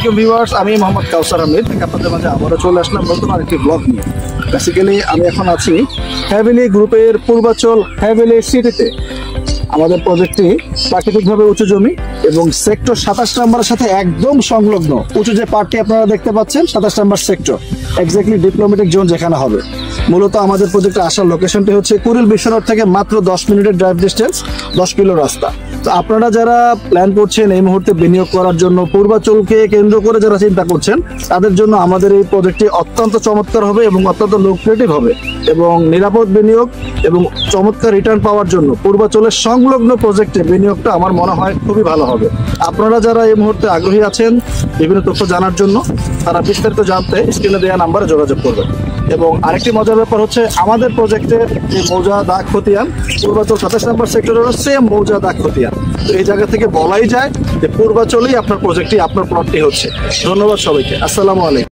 Viewers, আমি মোহাম্মদ কাউসার আহমেদ আপনাদের মাঝে আবারও চলে আসলাম নতুন আরেকটি ব্লগ নিয়ে। বেসিক্যালি আমি এখন আছি হ্যাভেলি গ্রুপের পূর্বাচল হ্যাভেলি সিটিতে। আমাদের প্রজেক্টটি প্রাকৃতিকভাবে উঁচু জমি এবং সেক্টর 27 নম্বরের সাথে একদম সংলগ্ন। উঁচু যে পার্টটি আপনারা দেখতে পাচ্ছেন 27 নম্বর সেক্টর, এক্স্যাক্টলি ডিপ্লোম্যাটিক জোন যেখানে হবে। মূলত আমাদের প্রজেক্টে আসার লোকেশনটি হচ্ছে কুড়িল বিশ্বরোড থেকে মাত্র 10 মিনিটের ড্রাইভ ডিস্টেন্স, 10 কিলো রাস্তা। তো আপনারা যারা প্ল্যান করছেন এই মুহূর্তে বিনিয়োগ করার জন্য, পূর্বাচলকে কেন্দ্র করে যারা চিন্তা করছেন, তাদের জন্য আমাদের এই প্রজেক্টটি অত্যন্ত চমৎকার হবে এবং অত্যন্ত লুক্রেটিভ হবে এবং নিরাপদ বিনিয়োগ এবং চমৎকার রিটার্ন পাওয়ার জন্য পূর্বাচলের সংলগ্ন প্রজেক্টে বিনিয়োগটা আমার মনে হয় খুবই ভালো হবে। আপনারা যারা এই মুহূর্তে আগ্রহী আছেন বিভিন্ন তথ্য জানার জন্য, তারা বিস্তারিত জানতে স্ক্রিনে দেওয়া নাম্বারে যোগাযোগ করবেন। এবং আরেকটি মজার ব্যাপার হচ্ছে আমাদের প্রজেক্টের যে মৌজা দাগ খতিয়ান, পূর্বাচল 27 নম্বর সেক্টরেরও সেম মৌজা দাগ খতিয়ান। তো এই জায়গা থেকে বলাই যায় যে পূর্বাচলেই আপনার প্রজেক্টটি, আপনার প্লটটি হচ্ছে। ধন্যবাদ সবাইকে। আসসালামু আলাইকুম।